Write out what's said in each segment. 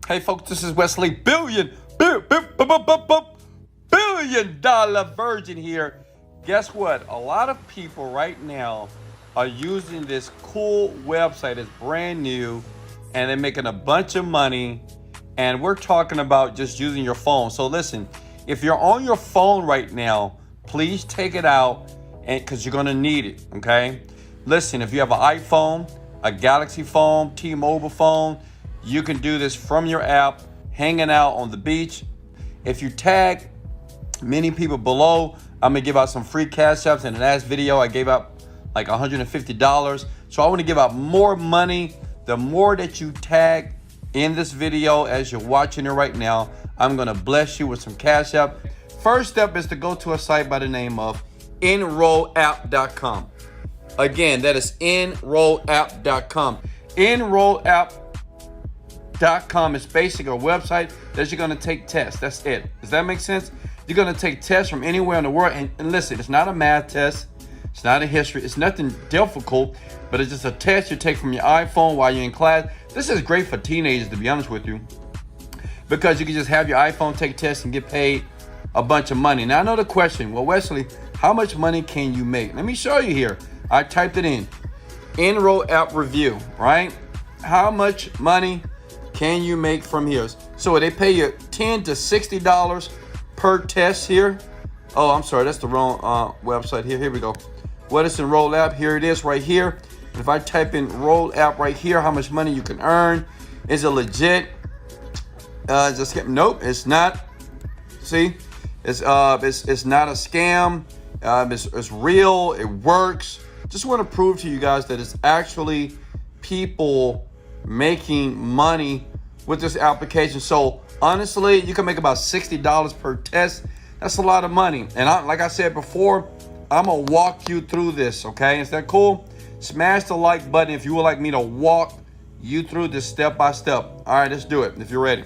Hey folks, this is Wesley Billion Dollar Virgin here. Guess what? A lot of people right now are using this cool website. It's brand new and they're making a bunch of money. And we're talking about just using your phone. So listen, if you're on your phone right now, please take it out because you're going to need it, okay? Listen, if you have an iPhone, a Galaxy phone, T-Mobile phone, you can do this from your app, hanging out on the beach. If you tag many people below, I'm gonna give out some free cash apps. In the last video, I gave out like $150. So I wanna give out more money. The more that you tag in this video as you're watching it right now, I'm gonna bless you with some cash app. First step is to go to a site by the name of enrollapp.com. Again, that is enrollapp.com. Enrollapp.com is basically a website that you're going to take tests. That's it. Does that make sense? You're going to take tests from anywhere in the world. And listen, it's not a math test. It's not a history. It's nothing difficult, but it's just a test you take from your iPhone while you're in class. This is great for teenagers, to be honest with you, because you can just have your iPhone take tests and get paid a bunch of money. Now, I know the question, well, Wesley, how much money can you make? Let me show you here. I typed it in. Enroll app review, right? How much money can you make from here? So they pay you $10 to $60 per test here. Oh, I'm sorry, that's the wrong website here. Here we go. What is Enroll app? Here it is right here. And if I type in Enroll app right here, how much money you can earn? Is it legit? Nope, it's not. See, it's not a scam. It's real. It works. Just want to prove to you guys that it's actually people making money with this application. So honestly, you can make about $60 per test. That's a lot of money. And like I said before, I'm gonna walk you through this. Okay, is that cool? Smash the like button if you would like me to walk you through this step by step. All right, let's do it if you're ready.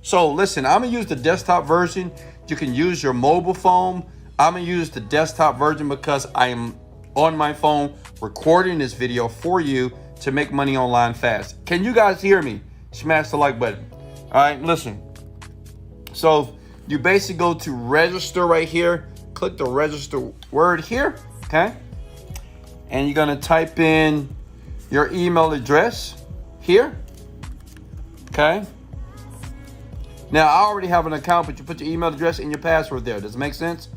So listen, I'm gonna use the desktop version. You can use your mobile phone. I'm gonna use the desktop version because I am on my phone recording this video for you to make money online fast. Can you guys hear me? Smash the like button. All right, listen. So you basically go to register right here. Click the register word here, okay? And you're gonna type in your email address here, okay? Now, I already have an account, but you put your email address and your password there. Does it make sense?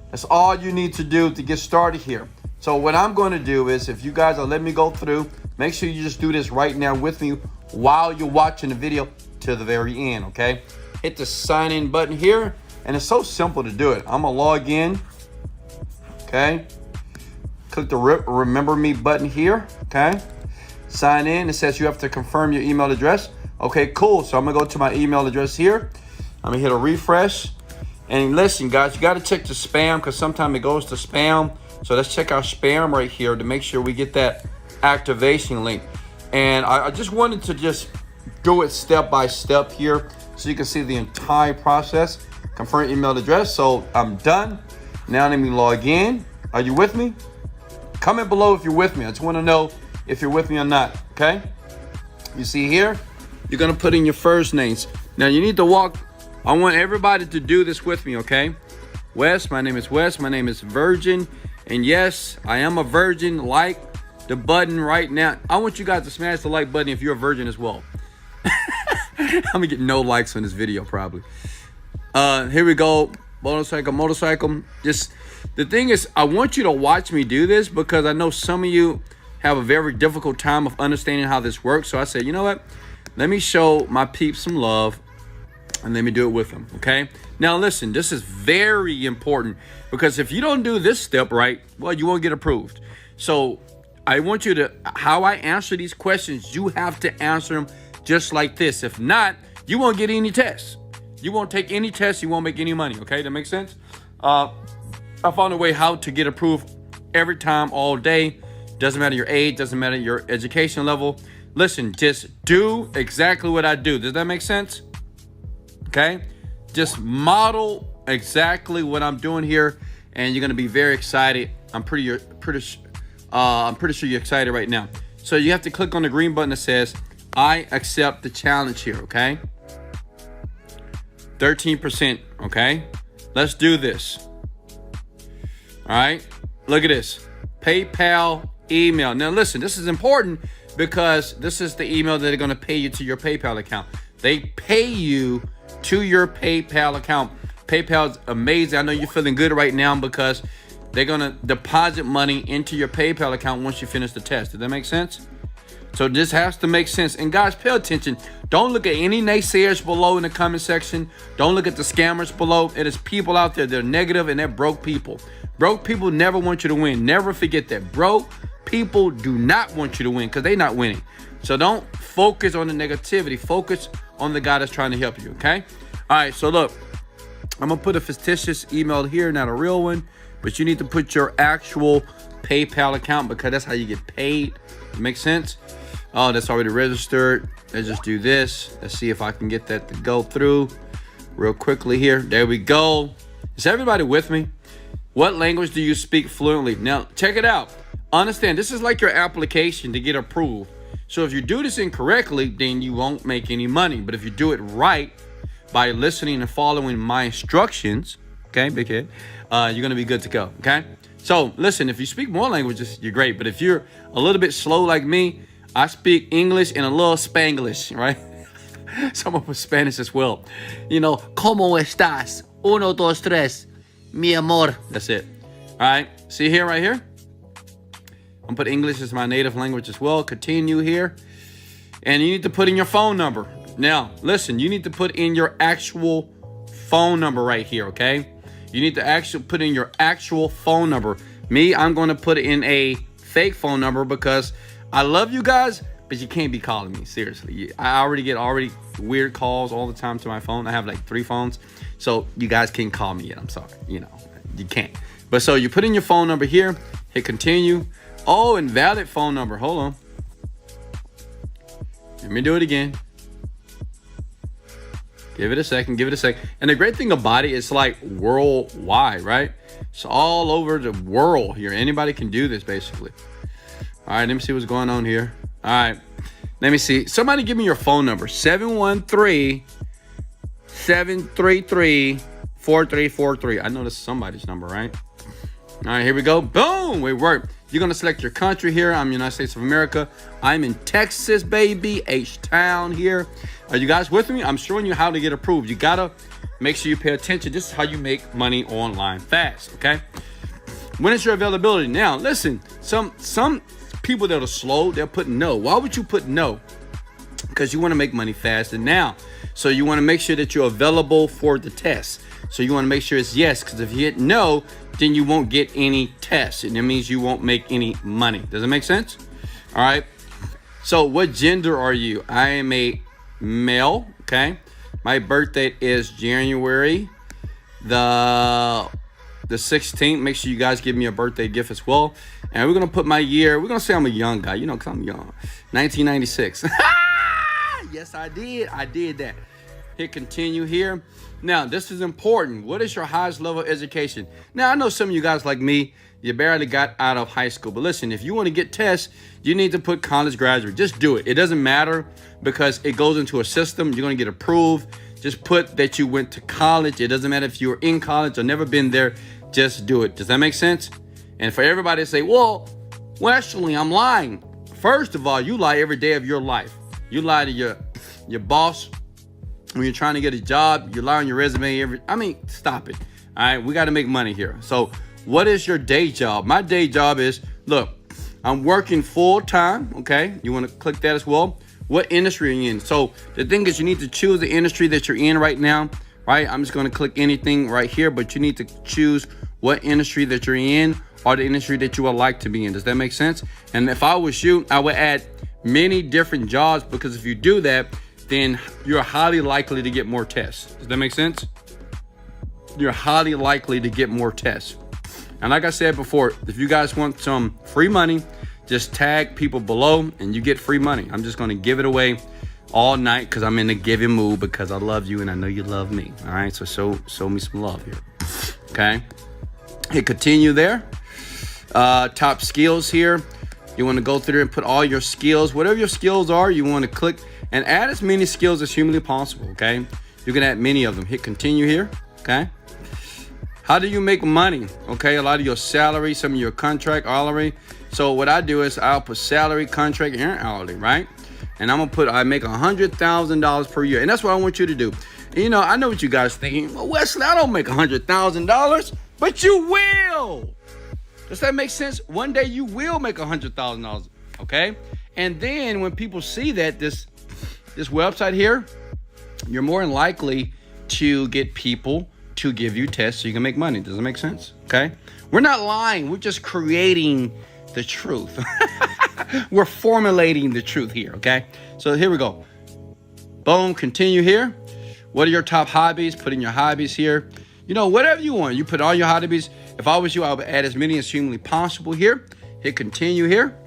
That's all you need to do to get started here. So what I'm going to do is, if you guys are letting me go through, make sure you just do this right now with me while you're watching the video to the very end, okay? Hit the sign in button here, and it's so simple to do it. I'm going to log in, okay? Click the remember me button here, okay? Sign in. It says you have to confirm your email address. Okay, cool. So I'm going to go to my email address here. I'm going to hit a refresh. And listen, guys, you got to check the spam because sometimes it goes to spam. So let's check our spam right here to make sure we get that activation link. And I just wanted to just do it step by step here so you can see the entire process. Confirm email address. So I'm done. Now let me log in. Are you with me? Comment below if you're with me. I just want to know if you're with me or not. Okay. You see here, you're going to put in your first names. Now you need to walk. I want everybody to do this with me. Okay. Wes, my name is Wes. My name is Virgin. And yes, I am a virgin. Like the button right now. I want you guys to smash the like button if you're a virgin as well. I'm gonna get no likes on this video probably. Here we go. Motorcycle. Just the thing is, I want you to watch me do this because I know some of you have a very difficult time of understanding how this works. So I said, you know what? Let me show my peeps some love and let me do it with them. Okay. Now listen, this is very important because if you don't do this step right, well, you won't get approved. So I want you to, how I answer these questions, you have to answer them just like this. If not, you won't get any tests. You won't take any tests. You won't make any money. Okay. That makes sense. I found a way how to get approved every time, all day. Doesn't matter your age, doesn't matter your education level. Listen, just do exactly what I do. Does that make sense? Okay. Just model exactly what I'm doing here, and you're gonna be very excited. I'm pretty sure you're excited right now. So you have to click on the green button that says I accept the challenge here. Okay. 13%, okay? Let's do this. All right, look at this. PayPal email. Now listen, this is important because this is the email that they're going to pay you to your PayPal account. They pay you to your PayPal account. PayPal's amazing. I know you're feeling good right now because they're going to deposit money into your PayPal account once you finish the test. Does that make sense? So this has to make sense. And guys, pay attention. Don't look at any naysayers below in the comment section. Don't look at the scammers below. It is people out there. They're negative and they're broke people. Broke people never want you to win. Never forget that. Broke people do not want you to win because they're not winning. So don't focus on the negativity. Focus on the guy that's trying to help you, okay? All right, so look. I'm going to put a fictitious email here, not a real one. But you need to put your actual PayPal account because that's how you get paid. Make sense? Oh, that's already registered. Let's just do this. Let's see if I can get that to go through real quickly here. There we go. Is everybody with me? What language do you speak fluently? Now, check it out. Understand, this is like your application to get approved. So if you do this incorrectly, then you won't make any money. But if you do it right by listening and following my instructions, okay, big head, you're going to be good to go, okay? So listen, if you speak more languages, you're great. But if you're a little bit slow like me, I speak English and a little Spanglish, right? Some of us Spanish as well. You know, ¿Cómo estás? Uno, dos, tres. Mi amor. That's it. All right. See here, right here? I'm going to put English as my native language as well. Continue here. And you need to put in your phone number. Now, listen, you need to put in your actual phone number right here, okay? You need to actually put in your actual phone number. Me, I'm going to put in a fake phone number because I love you guys, but you can't be calling me. Seriously. I already get weird calls all the time to my phone. I have like 3 phones. So you guys can't call me yet. I'm sorry. You know, you can't. But so you put in your phone number here. Hit continue. Oh, invalid phone number. Hold on. Let me do it again. Give it a second. Give it a second. And the great thing about it is like worldwide, right? It's all over the world here. Anybody can do this basically. All right, let me see what's going on here. All right, let me see. Somebody give me your phone number. 713-733-4343. I know this is somebody's number, right? All right, here we go. Boom, it worked. You're going to select your country here. I'm United States of America. I'm in Texas, baby. H-Town here. Are you guys with me? I'm showing you how to get approved. You got to make sure you pay attention. This is how you make money online fast, okay? When is your availability? Now, listen, some people that are slow, they'll put no. Why would you put no? Because you want to make money fast and now. So you want to make sure that you're available for the test. So you want to make sure it's yes, because if you hit no, then you won't get any tests. And that means you won't make any money. Does it make sense? All right. So what gender are you? I am a male, okay? My birthday is January the 16th. Make sure you guys give me a birthday gift as well. And we're going to put my year. We're going to say I'm a young guy, you know, because I'm young. 1996. Yes, I did. I did that. Hit continue here. Now, this is important. What is your highest level of education? Now, I know some of you guys like me, you barely got out of high school. But listen, if you want to get tests, you need to put college graduate. Just do it. It doesn't matter because it goes into a system. You're going to get approved. Just put that you went to college. It doesn't matter if you were in college or never been there. Just do it. Does that make sense? And for everybody to say, well, Wesley, I'm lying. First of all, you lie every day of your life. You lie to your boss when you're trying to get a job. You lie on your resume. Stop it. All right, we got to make money here. So what is your day job? My day job is, look, I'm working full time. Okay, you want to click that as well. What industry are you in? So the thing is, you need to choose the industry that you're in right now. Right? I'm just going to click anything right here, but you need to choose what industry that you're in or the industry that you would like to be in. Does that make sense? And if I was you, I would add many different jobs, because if you do that, then you're highly likely to get more tests. Does that make sense? You're highly likely to get more tests. And like I said before, if you guys want some free money, just tag people below and you get free money. I'm just going to give it away all night because I'm in the giving mood, because I love you and I know you love me. All right, so show me some love here. Okay, hit continue there. Top skills here. You want to go through and put all your skills, whatever your skills are. You want to click and add as many skills as humanly possible. Okay, You can add many of them. Hit continue here, okay? How do you make money? Okay, a lot of your salary, some of your contract, hourly. So what I do is I'll put salary, contract, and hourly, right? And I'm gonna I make $100,000 per year. And that's what I want you to do. And, you know, I know what you guys thinking. Well, Wesley, I don't make $100,000, but you will. Does that make sense? One day you will make $100,000, okay? And then when people see that this website here, you're more than likely to get people to give you tests so you can make money. Does that make sense? Okay? We're not lying. We're just creating the truth. We're formulating the truth here, okay? So here we go. Boom, continue here. What are your top hobbies? Put in your hobbies here. You know, whatever you want. You put all your hobbies. If I was you, I would add as many as humanly possible here. Hit continue here.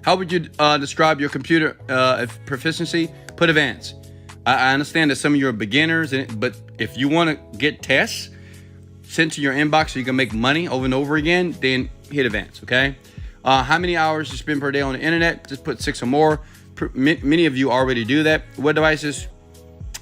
How would you describe your computer proficiency? Put advanced. I understand that some of you are beginners, but if you want to get tests sent to your inbox so you can make money over and over again, then hit advanced, okay? How many hours you spend per day on the internet? Just put 6 or more. Many of you already do that. What devices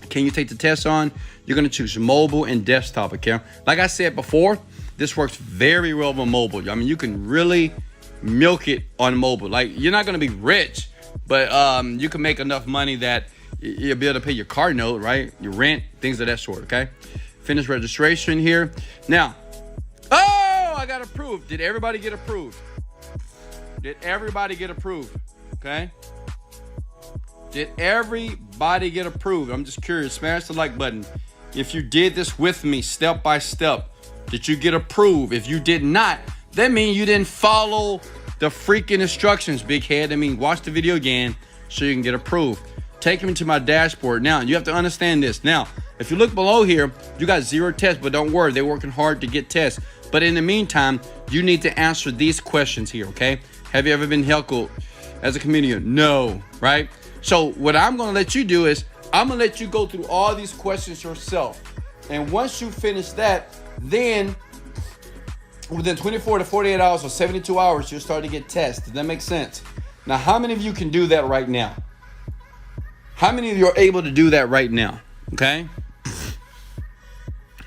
can you take the test on? You're going to choose mobile and desktop, okay? Like I said before, this works very well on mobile. I mean, you can really milk it on mobile. Like, you're not going to be rich, but you can make enough money that you'll be able to pay your car note, right? Your rent, things of that sort, okay? Finish registration here. Now, I got approved. Did everybody get approved? Did everybody get approved? Okay? Did everybody get approved? I'm just curious. Smash the like button. If you did this with me step by step, did you get approved? If you did not, that means you didn't follow the freaking instructions, big head. I mean, watch the video again so you can get approved. Take them to my dashboard. Now, you have to understand this. Now, if you look below here, you got 0 tests, but don't worry, they're working hard to get tests. But in the meantime, you need to answer these questions here, okay? Have you ever been heckled as a comedian? No, right? So what I'm going to let you do is I'm going to let you go through all these questions yourself. And once you finish that, then within 24 to 48 hours or 72 hours, you'll start to get tests. Does that make sense? Now, how many of you can do that right now? How many of you are able to do that right now? Okay?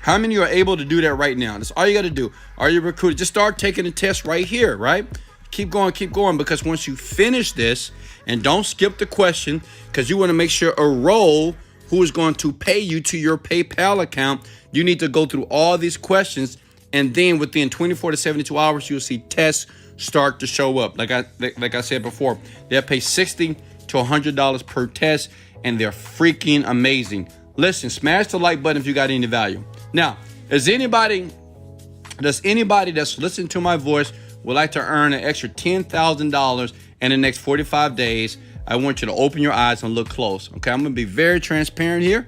How many of you are able to do that right now? That's all you got to do. Are you recruited? Just start taking the test right here, right? Keep going, because once you finish this, and don't skip the question, because you want to make sure a role who is going to pay you to your PayPal account, you need to go through all these questions, and then within 24 to 72 hours, you'll see tests start to show up. Like I said before, they'll pay $60 to $100 per test, and they're freaking amazing. Listen, smash the like button if you got any value. Now, does anybody that's listening to my voice would like to earn an extra $10,000 in the next 45 days? I want you to open your eyes and look close. Okay, I'm going to be very transparent here.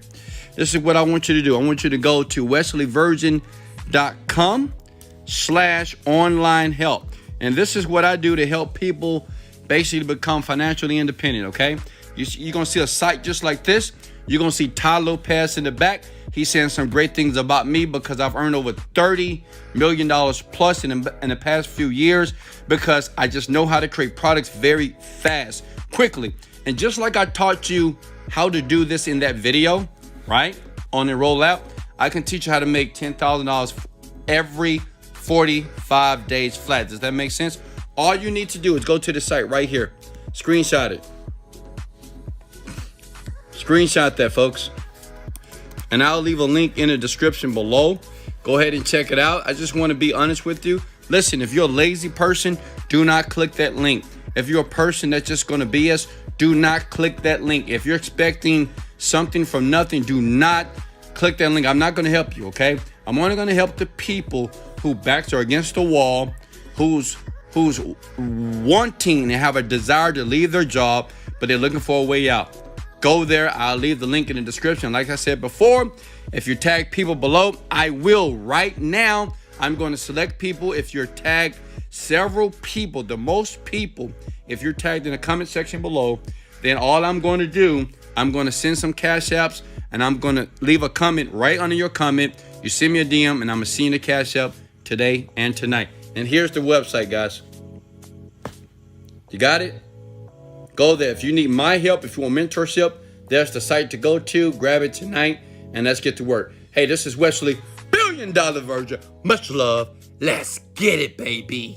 This is what I want you to do. I want you to go to wesleyvirgin.com/online help. And this is what I do to help people basically become financially independent, okay? You're going to see a site just like this. You're going to see Ty Lopez in the back. He's saying some great things about me because I've earned over $30 million plus in the past few years because I just know how to create products very fast, quickly. And just like I taught you how to do this in that video, right, on the rollout, I can teach you how to make $10,000 every 45 days flat. Does that make sense? All you need to do is go to the site right here. Screenshot it. Screenshot that, folks. And I'll leave a link in the description below. Go ahead and check it out. I just want to be honest with you. Listen, if you're a lazy person, do not click that link. If you're a person that's just going to BS, do not click that link. If you're expecting something from nothing, do not click that link. I'm not going to help you, okay? I'm only going to help the people who backs are against the wall, who's wanting and have a desire to leave their job, but they're looking for a way out. Go there. I'll leave the link in the description. Like I said before, if you tag people below, I will right now. I'm going to select people. If you're tagged several people, the most people, if you're tagged in the comment section below, then all I'm going to do, I'm going to send some cash apps and I'm going to leave a comment right under your comment. You send me a DM and I'm going to send the cash app today and tonight. And here's the website, guys. You got it? Go there. If you need my help, if you want mentorship, there's the site to go to. Grab it tonight and let's get to work. Hey, this is Wesley, $1 Billion Virgin. Much love. Let's get it, baby.